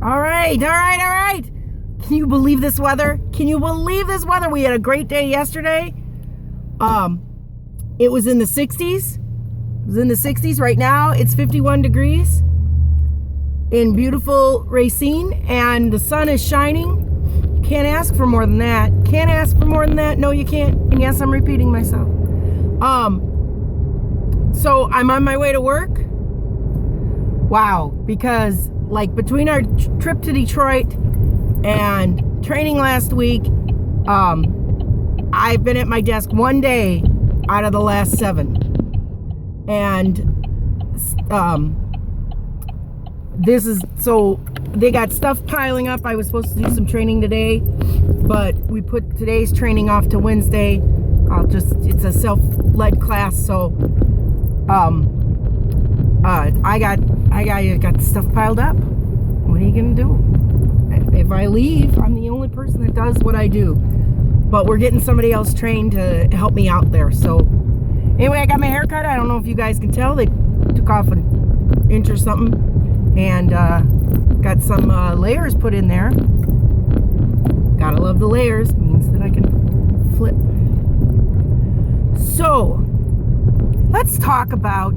All right. Can you believe this weather? We had a great day yesterday. It was in the 60s. Right now, it's 51 degrees in beautiful Racine, and the sun is shining. Can't ask for more than that. No, you can't. And yes, I'm repeating myself. So I'm on my way to work. Wow, because between our trip to Detroit and training last week, I've been at my desk one day out of the last 7. And they got stuff piling up. I was supposed to do some training today, but we put today's training off to Wednesday. It's a self-led class, so I got stuff piled up. What are you gonna do? If I leave, I'm the only person that does what I do. But we're getting somebody else trained to help me out there. So anyway, I got my hair cut. I don't know if you guys can tell. They took off an inch or something, and got some layers put in there. Gotta love the layers. Means that I can flip. So let's talk about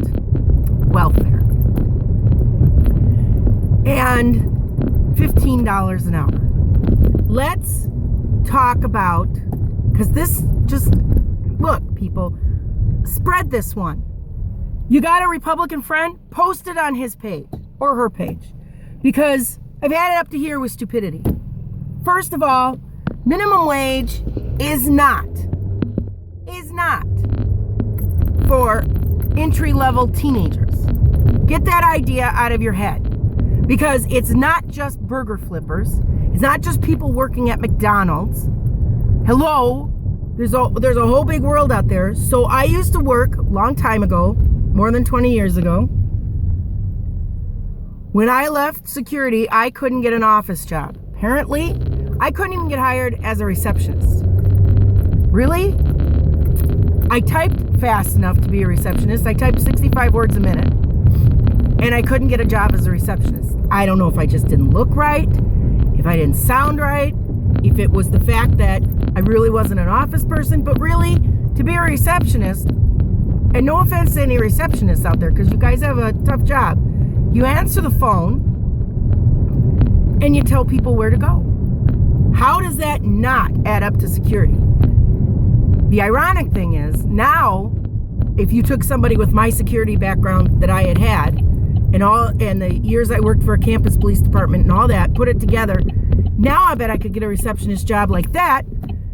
welfare and $15 an hour. Let's talk about, because look, people, spread this one. You got a Republican friend? Post it on his page or her page, because I've had it up to here with stupidity. First of all, minimum wage is not for entry-level teenagers. Get that idea out of your head, because it's not just burger flippers. It's not just people working at McDonald's. Hello, there's a whole big world out there. So I used to work a long time ago, more than 20 years ago. When I left security, I couldn't get an office job. Apparently, I couldn't even get hired as a receptionist. Really? I typed fast enough to be a receptionist. I typed 65 words a minute, and I couldn't get a job as a receptionist. I don't know if I just didn't look right, if I didn't sound right, if it was the fact that I really wasn't an office person, but really, to be a receptionist, and no offense to any receptionists out there, because you guys have a tough job, you answer the phone, and you tell people where to go. How does that not add up to security? The ironic thing is, now, if you took somebody with my security background that I had, and the years I worked for a campus police department and all that, put it together, now I bet I could get a receptionist job like that,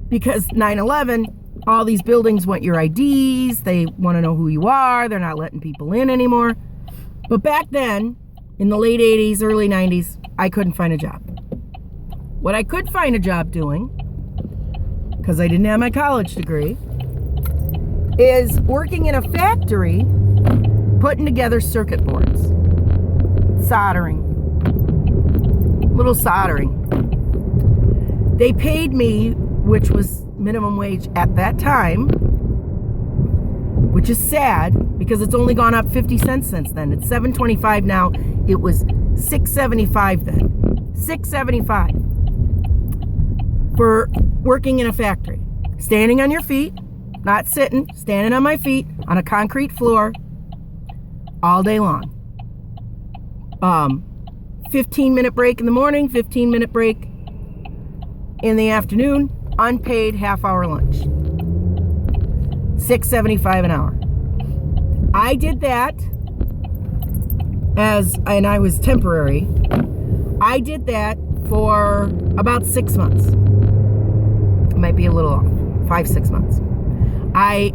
because 9/11, all these buildings want your IDs, they want to know who you are, they're not letting people in anymore. But back then, in the late 80s, early 90s, I couldn't find a job. What I could find a job doing, because I didn't have my college degree, is working in a factory putting together circuit boards. Little soldering. They paid me, which was minimum wage at that time, which is sad because it's only gone up 50 cents since then. It's $7.25 now. It was $6.75 then. $6.75 for working in a factory. Standing on your feet, not sitting, standing on my feet on a concrete floor all day long. 15-minute break in the morning, 15-minute break in the afternoon, unpaid half-hour lunch. $6.75 an hour. I did that and I was temporary. I did that for about 6 months. It might be a little off, 5-6 months. I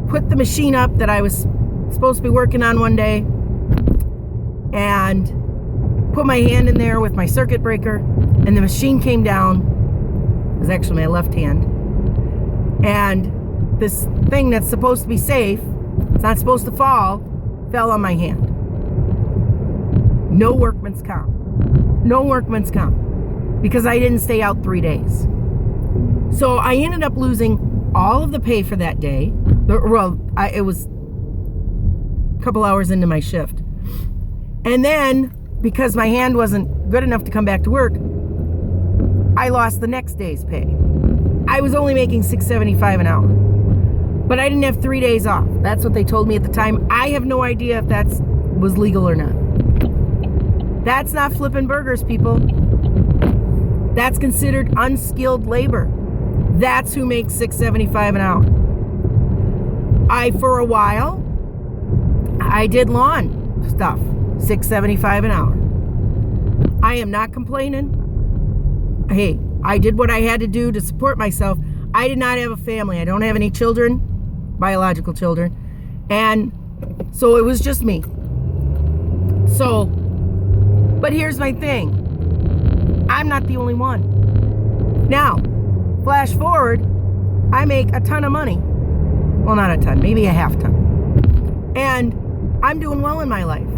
put the machine up that I was supposed to be working on one day and put my hand in there with my circuit breaker, and the machine came down. It was actually my left hand. And this thing that's supposed to be safe, it's not supposed to fall, fell on my hand. No workman's comp. Because I didn't stay out 3 days. So I ended up losing all of the pay for that day. It was a couple hours into my shift. And then because my hand wasn't good enough to come back to work, I lost the next day's pay. I was only making $6.75 an hour. But I didn't have 3 days off. That's what they told me at the time. I have no idea if that was legal or not. That's not flipping burgers, people. That's considered unskilled labor. That's who makes $6.75 an hour. For a while, I did lawn stuff, $6.75 an hour. I am not complaining. Hey, I did what I had to do to support myself. I did not have a family. I don't have any children, biological children. And so it was just me. So, but here's my thing. I'm not the only one. Now, flash forward, I make a ton of money. Well, not a ton, maybe a half ton. And I'm doing well in my life.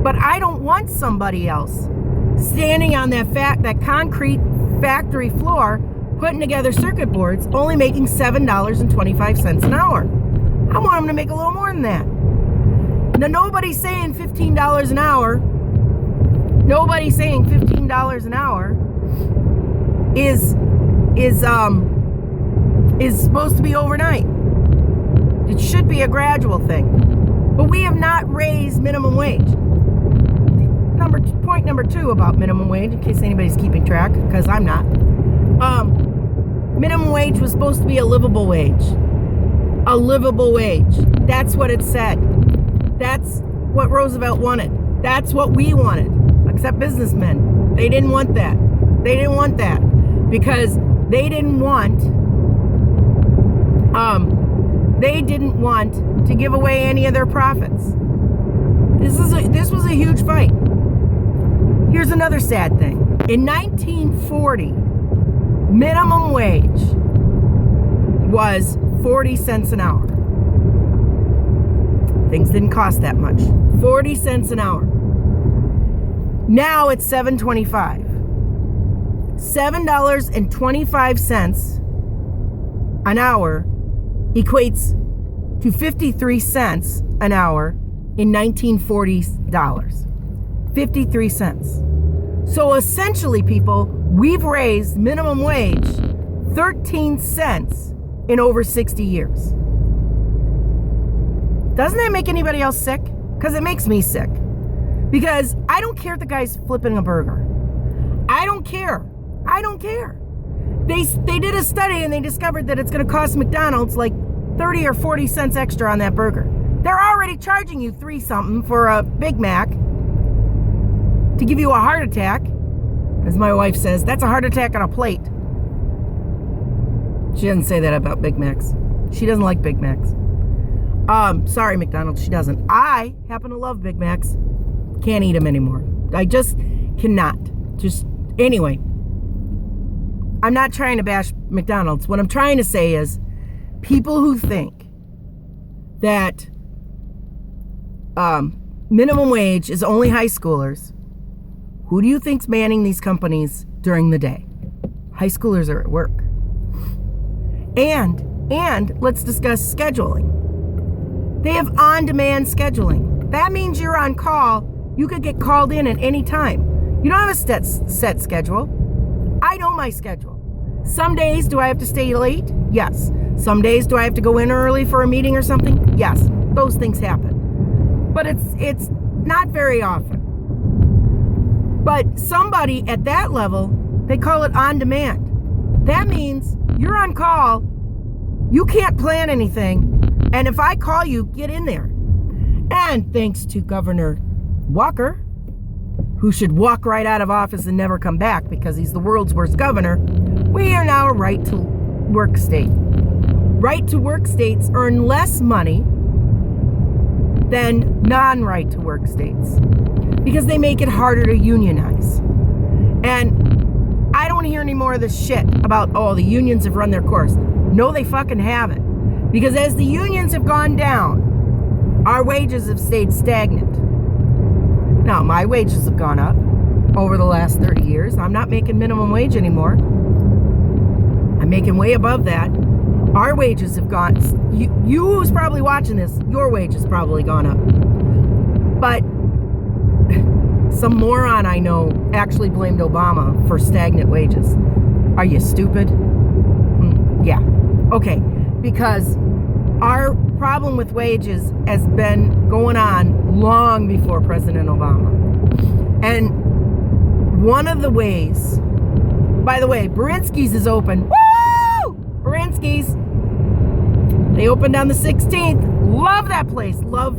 But I don't want somebody else standing on that concrete factory floor putting together circuit boards only making $7.25 an hour. I want them to make a little more than that. Now, nobody's saying $15 an hour. Nobody's saying $15 an hour is supposed to be overnight. It should be a gradual thing. But we have not raised minimum wage. Point number 2 about minimum wage, in case anybody's keeping track, because I'm not. Minimum wage was supposed to be a livable wage. A livable wage. That's what it said. That's what Roosevelt wanted. That's what we wanted. Except businessmen. They didn't want that. They didn't want that. Because they didn't want to give away any of their profits. This was a huge fight. Here's another sad thing. In 1940, minimum wage was 40 cents an hour. Things didn't cost that much. 40 cents an hour. Now it's $7.25. $7.25 an hour equates to 53 cents an hour in 1940's dollars. 53 cents. So essentially, people, we've raised minimum wage 13 cents in over 60 years. Doesn't that make anybody else sick? Because it makes me sick. Because I don't care if the guy's flipping a burger. I don't care. I don't care. They did a study and they discovered that it's going to cost McDonald's like 30 or 40 cents extra on that burger. They're already charging you $3 something for a Big Mac to give you a heart attack. As my wife says, that's a heart attack on a plate. She doesn't say that about Big Macs. She doesn't like Big Macs. Sorry, McDonald's, she doesn't. I happen to love Big Macs. Can't eat them anymore. I just cannot. Anyway. I'm not trying to bash McDonald's. What I'm trying to say is people who think that minimum wage is only high schoolers, who do you think's manning these companies during the day? High schoolers are at work. And let's discuss scheduling. They have on-demand scheduling. That means you're on call. You could get called in at any time. You don't have a set schedule. I know my schedule. Some days, do I have to stay late? Yes. Some days, do I have to go in early for a meeting or something? Yes. Those things happen. But it's not very often. But somebody at that level, they call it on demand. That means you're on call. You can't plan anything. And if I call you, get in there. And thanks to Governor Walker, who should walk right out of office and never come back because he's the world's worst governor, we are now a right-to-work state. Right-to-work states earn less money than non-right-to-work states because they make it harder to unionize. And I don't hear any more of this shit about, the unions have run their course. No, they fucking haven't. Because as the unions have gone down, our wages have stayed stagnant. Now, my wages have gone up over the last 30 years. I'm not making minimum wage anymore. I'm making way above that. Our wages have gone. You who's probably watching this, your wage has probably gone up. But some moron I know actually blamed Obama for stagnant wages. Are you stupid? Yeah. Okay. Because our problem with wages has been going on long before President Obama. And one of the ways, by the way, Berinsky's is open. Woo! Berinsky's. They opened on the 16th. Love that place. Love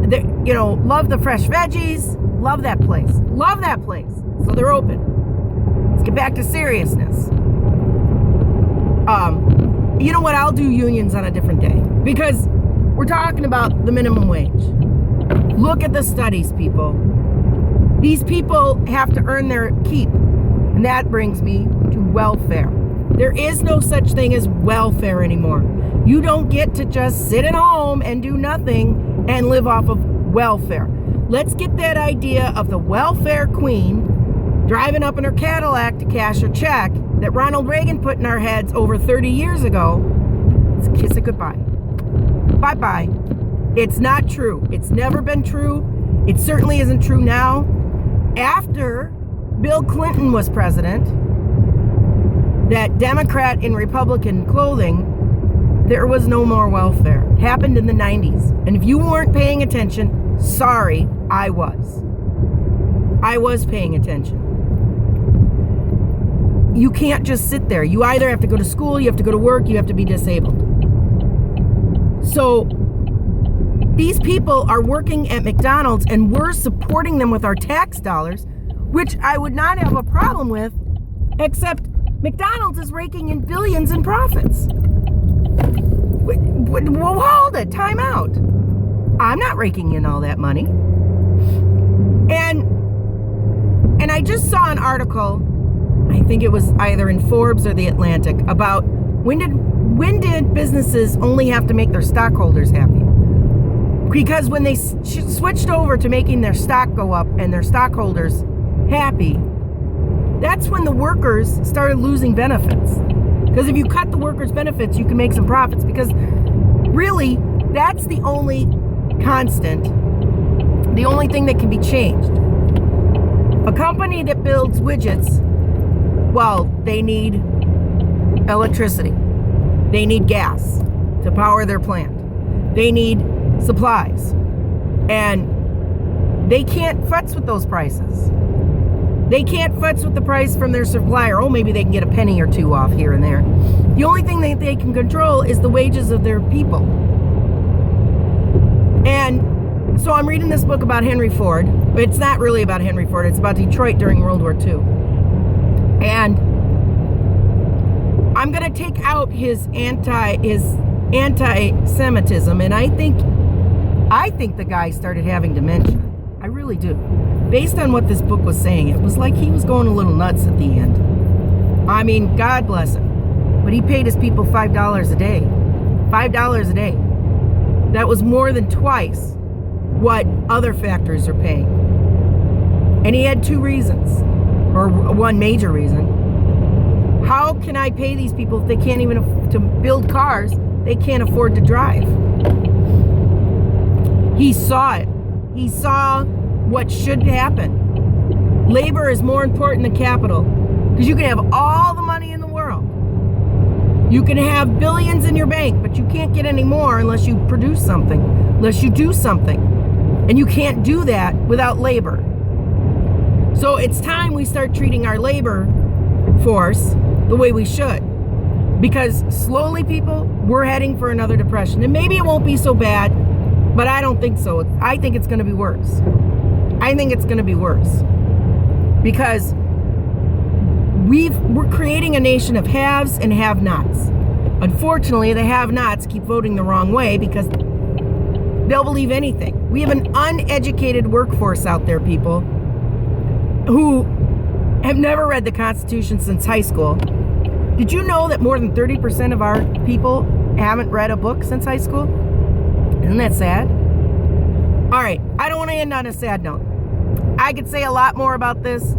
the fresh veggies. Love that place. Love that place. So they're open. Let's get back to seriousness. You know what? I'll do unions on a different day because we're talking about the minimum wage. Look at the studies, people. These people have to earn their keep. And that brings me to welfare. There is no such thing as welfare anymore. You don't get to just sit at home and do nothing and live off of welfare. Let's get that idea of the welfare queen driving up in her Cadillac to cash her check that Ronald Reagan put in our heads over 30 years ago. Let's kiss it goodbye. Bye-bye. It's not true. It's never been true. It certainly isn't true now. After Bill Clinton was president, that Democrat in Republican clothing, there was no more welfare. It happened in the 90s. And if you weren't paying attention, sorry, I was. I was paying attention. You can't just sit there. You either have to go to school, you have to go to work, you have to be disabled. So these people are working at McDonald's and we're supporting them with our tax dollars, which I would not have a problem with, except McDonald's is raking in billions in profits. Well, hold it. Time out. I'm not raking in all that money. And I just saw an article, I think it was either in Forbes or The Atlantic, about when did businesses only have to make their stockholders happy? Because when they switched over to making their stock go up and their stockholders happy, that's when the workers started losing benefits. Because if you cut the workers' benefits, you can make some profits. Because really, that's the only constant, the only thing that can be changed. A company that builds widgets, well, they need electricity. They need gas to power their plant. They need supplies. And they can't futz with those prices. They can't futz with the price from their supplier. Oh, maybe they can get a penny or two off here and there. The only thing that they can control is the wages of their people. And so I'm reading this book about Henry Ford. But it's not really about Henry Ford. It's about Detroit during World War II. And I'm going to take out his anti-Semitism. And I think the guy started having dementia. I really do. Based on what this book was saying, it was like he was going a little nuts at the end. I mean, God bless him. But he paid his people $5 a day. $5 a day. That was more than twice what other factories are paying. And he had two reasons, or one major reason. How can I pay these people if they can't even to build cars? They can't afford to drive. He saw it. He saw what should happen. Labor is more important than capital, because you can have all the money in the world. You can have billions in your bank, but you can't get any more unless you produce something, unless you do something. And you can't do that without labor. So it's time we start treating our labor force the way we should. Because slowly, people, we're heading for another depression. And maybe it won't be so bad, but I don't think so. I think it's going to be worse. I think it's going to be worse. Because we're creating a nation of haves and have-nots. Unfortunately, the have-nots keep voting the wrong way because they'll believe anything. We have an uneducated workforce out there, people, who have never read the Constitution since high school. Did you know that more than 30% of our people haven't read a book since high school? Isn't that sad? All right, I don't want to end on a sad note. I could say a lot more about this,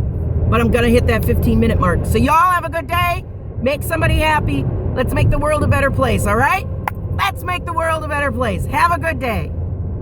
but I'm going to hit that 15-minute mark. So y'all have a good day. Make somebody happy. Let's make the world a better place, all right? Let's make the world a better place. Have a good day.